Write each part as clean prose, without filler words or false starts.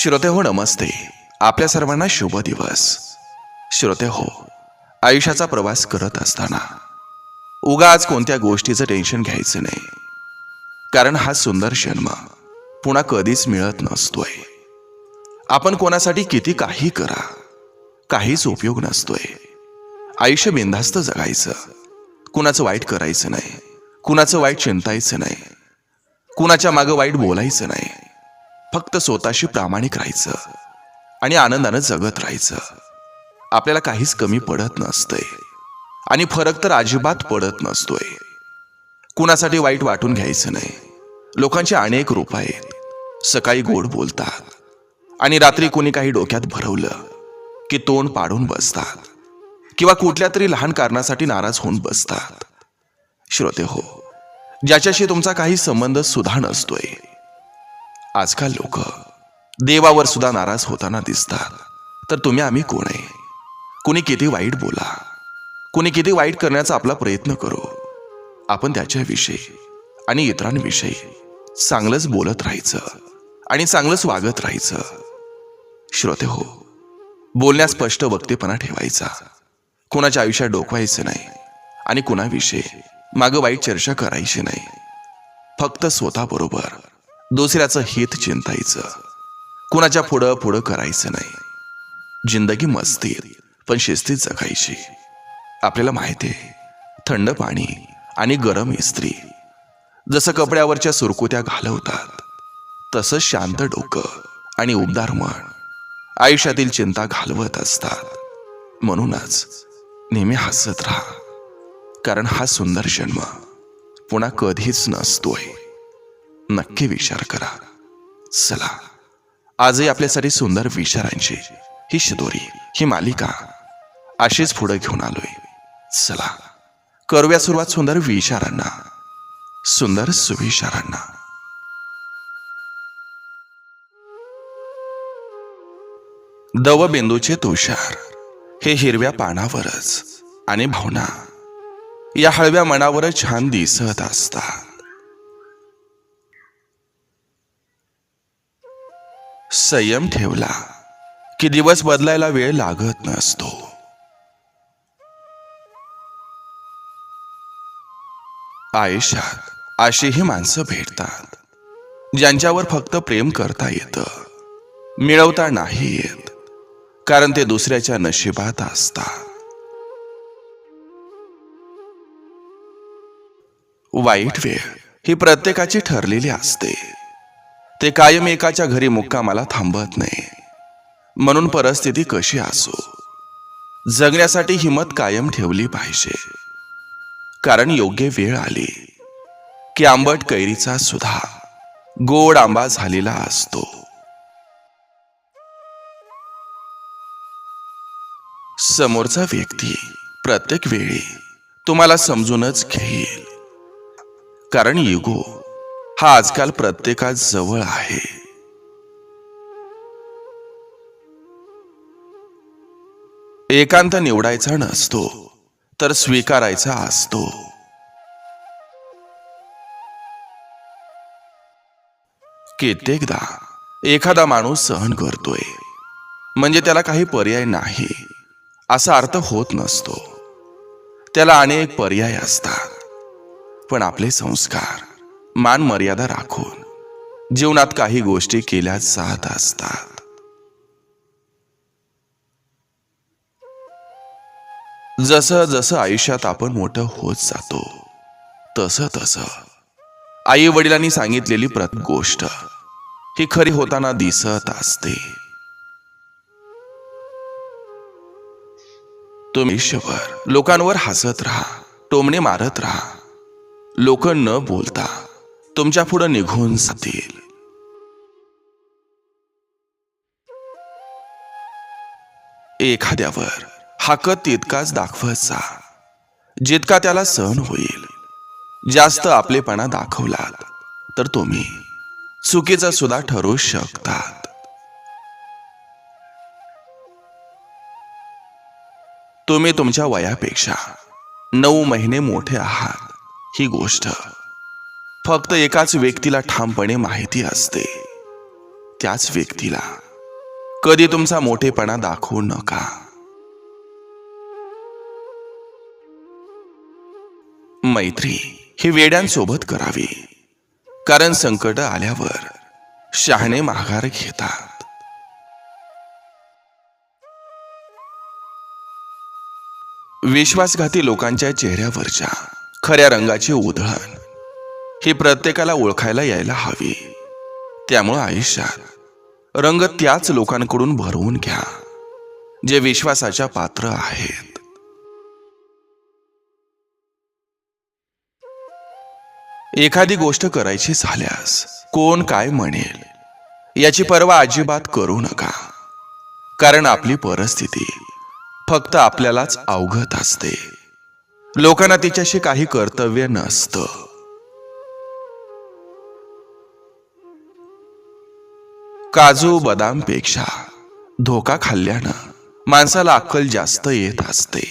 श्रोते हो, नमस्ते. आपल्या सर्वांना शुभ दिवस. श्रोते हो, आयुष्याचा प्रवास करत असताना उगाच कोणत्या गोष्टीचं टेन्शन घ्यायचं नाही, कारण हा सुंदर जन्म पुन्हा कधीच मिळत नसतोय. आपण कोणासाठी किती काही करा, काहीच उपयोग नसतोय. आयुष्य बिनधास्त जगायचं, कुणाचं वाईट करायचं नाही, कुणाचं वाईट चिंतायचं नाही, कुणाच्या मागं वाईट बोलायचं नाही. फक्त स्वतःशी प्रामाणिक राहायचं आणि आनंदानं जगत राहायचं. आपल्याला काहीच कमी पडत नसतंय आणि फरक तर अजिबात पडत नसतोय. कुणासाठी वाईट वाटून घ्यायचं नाही. लोकांचे अनेक रूप आहेत. सकाळी गोड बोलतात आणि रात्री कोणी काही डोक्यात भरवलं की तोंड पाडून बसतात किंवा कुठल्या तरी लहान कारणासाठी नाराज होऊन बसतात. श्रोते हो, ज्याच्याशी तुमचा काही संबंध सुद्धा नसतोय. आजकाल लोक देवावर सुद्धा नाराज होताना दिसतात. तर तुम्ही आम्ही कोण आहे? कुणी किती वाईट बोला, कुणी किती वाईट करण्याचा आपला प्रयत्न करू, आपण त्याच्याविषयी आणि इतरांविषयी चांगलंच बोलत राहायचं आणि चांगलंच वागत राहायचं. श्रोते हो, बोलण्यात स्पष्ट वक्तेपणा ठेवायचा, कुणाच्या आयुष्यात डोकवायचं नाही आणि कुणाविषयी मागं वाईट चर्चा करायची नाही. फक्त स्वतःबरोबर दुसऱ्याचं हित चिंतायचं, कुणाच्या पुढं पुढं करायचं नाही. जिंदगी मस्तीत पण शिस्तीत जगायची. आपल्याला माहिती आहे, थंड पाणी आणि गरम इस्त्री जसं कपड्यावरच्या सुरकुत्या घालवतात, तसंच शांत डोकं आणि उबदार मन आयुष्यातील चिंता घालवत असतात. म्हणूनच नेहमी हसत राहा, कारण हा सुंदर जन्म पुन्हा कधीच नसतोय. नक्की विचार करा. चला, आजही आपल्यासाठी सुंदर विचारांची ही शिदोरी, ही मालिका अशीच पुढे घेऊन आलोय. चला, करूया सुरुवात सुंदर विचारांना, सुंदर सुविचारांना. दवबिंदूचे तुषार हे हिरव्या पानावरच आणि भावना या हळव्या मनावरच छान दिसत असतात. संयम ठेवला की दिवस बदलायला वेळ लागत नसतो. आयुष्यात अशीही माणसं भेटतात ज्यांच्यावर फक्त प्रेम करता येतं, मिळवता नाही येत, कारण ते दुसऱ्याच्या नशिबात असतात. वाईट वेळ ही प्रत्येकाची ठरलेली असते. ते कायम एकाच्या घरी मुक्कामाला थांबत नाही. म्हणून परिस्थिती कशी असो, जगण्यासाठी हिंमत कायम ठेवली पाहिजे, कारण योग्य वेळ आली की आंबट कैरीचा सुद्धा गोड आंबा झालेला असतो. समोरचा व्यक्ती प्रत्येक वेळी तुम्हाला समजूनच घेईल, कारण इगो हा आजकाल प्रत्येकात जवळ आहे. एकांत निवडायचा नसतो, तर स्वीकारायचा असतो. कित्येकदा एखादा माणूस सहन करतोय म्हणजे त्याला काही पर्याय नाही असा अर्थ होत नसतो. त्याला अनेक पर्याय असतात, पण आपले संस्कार मान मर्यादा राखून जीवनात काही गोष्टी केल्या जात असतात. जसं जसं आयुष्यात आपण मोठं होत जातो, तसं तसं आई वडिलांनी सांगितलेली प्रत्येक गोष्ट ही खरी होताना दिसत असते. तुम्ही आयुष्यभर लोकांवर हसत राहा, टोमणे मारत राहा. लोक न बोलता तुमच्या पुढे निघून जातील. एखाद्यावर हक्क तितकाच दाखवत जा जितका त्याला सहन होईल. जास्त आपलेपणा दाखवलात तर तुम्ही चुकीचं सुद्धा ठरू शकतात. तुम्ही तुमच्या वयापेक्षा 9 महिने मोठे आहात, ही गोष्ट फक्त एकाच व्यक्तीला ठामपणे माहिती असते. त्याच व्यक्तीला कधी तुमचा मोठेपणा दाखवू नका. मैत्री ही वेड्यांसोबत करावी, कारण संकट आल्यावर शहाणे माघार घेतात. विश्वासघाती लोकांच्या चेहऱ्यावरच्या खऱ्या रंगाची उधळण ही प्रत्येकाला ओळखायला यायला हवी. त्यामुळे आयुष्यात रंग त्याच लोकांकडून भरवून घ्या जे विश्वासाच्या पात्र आहेत. एखादी गोष्ट करायची झाल्यास कोण काय म्हणेल याची पर्वा अजिबात करू नका, कारण आपली परिस्थिती फक्त आपल्यालाच अवगत असते. लोकांना तिच्याशी काही कर्तव्य नसतं. काजू बदामपेक्षा धोका खाल्ल्यानं माणसाला अक्कल जास्त येत असते.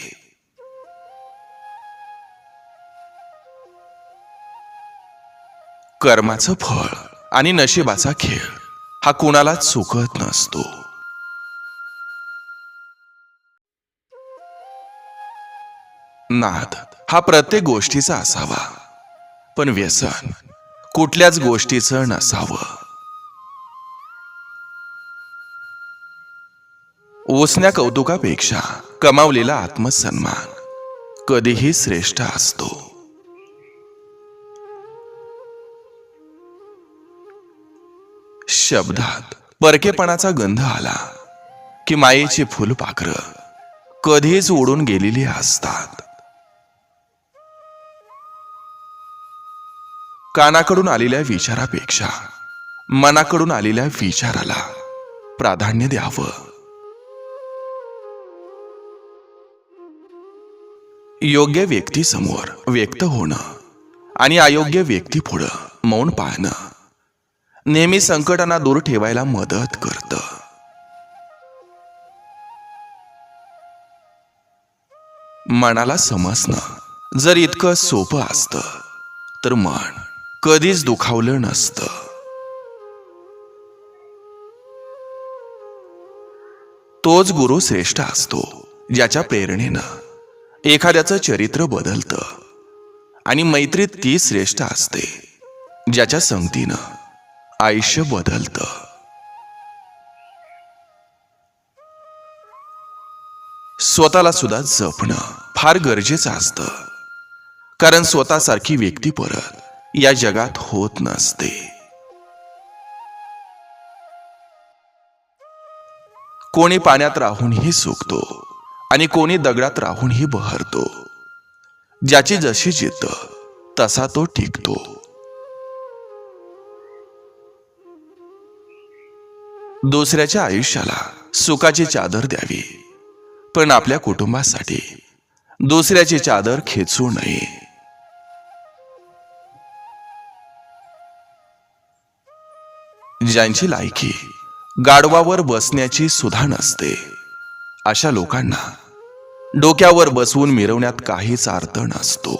कर्माचं फळ आणि नशिबाचा खेळ हा कुणालाच चुकत नसतो. नाद हा प्रत्येक गोष्टीचा असावा, पण व्यसन कुठल्याच गोष्टीचं नसावं. ओसन्या कौतुकापेक्षा कमावलेला आत्मसन्मान कधीही श्रेष्ठ असतो. शब्दात परकेपणाचा गंध आला की मायेची फुलपाखरं कधीच उडून गेलेली असतात. कानाकडून आलेल्या विचारापेक्षा मनाकडून आलेल्या विचाराला प्राधान्य द्यावं. योग्य व्यक्तीसमोर व्यक्त होणं आणि अयोग्य व्यक्तीपुढं मौन पाळणं नेहमी संकटांना दूर ठेवायला मदत करतं. मनाला समजणं जर इतकं सोपं असतं तर मन कधीच दुखावलं नसतं. तोच गुरु श्रेष्ठ असतो ज्याच्या प्रेरणेनं एखाद्याचं चरित्र बदलतं, आणि मैत्री ती श्रेष्ठ असते ज्याच्या संगतीनं आयुष्य बदलतं. स्वतःला सुद्धा जपणं फार गरजेचं असतं, कारण स्वतःसारखी व्यक्ती परत या जगात होत नसते. कोणी पाण्यात राहूनही सुकतो आणि कोणी दगडात राहूनही बहरतो. ज्याची जशी जिद्द तसा तो टिकतो. दुसऱ्याच्या आयुष्याला सुखाची चादर द्यावी, पण आपल्या कुटुंबासाठी दुसऱ्याची चादर खेचू नये. ज्यांची लायकी गाढवावर बसण्याची सुद्धा नसते अशा लोकांना डोक्यावर बसवून मिरवण्यात काहीच अर्थ नसतो.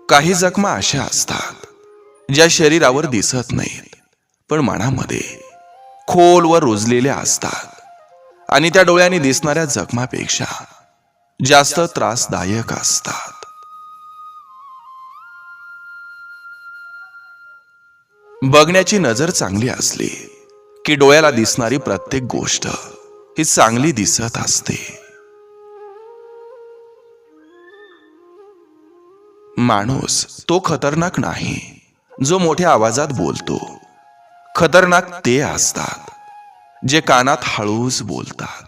काही जखमा अशा असतात ज्या शरीरावर दिसत नाहीत, पण मनामध्ये खोलवर रुजलेल्या असतात, आणि त्या डोळ्यांनी दिसणाऱ्या जखमापेक्षा जास्त त्रासदायक असतात. बघण्याची नजर चांगली असली की डोळ्याला दिसणारी प्रत्येक गोष्ट ही चांगली दिसत असते. माणूस तो खतरनाक नाही जो मोठ्या आवाजात बोलतो. खतरनाक ते असतात जे कानात हळूच बोलतात.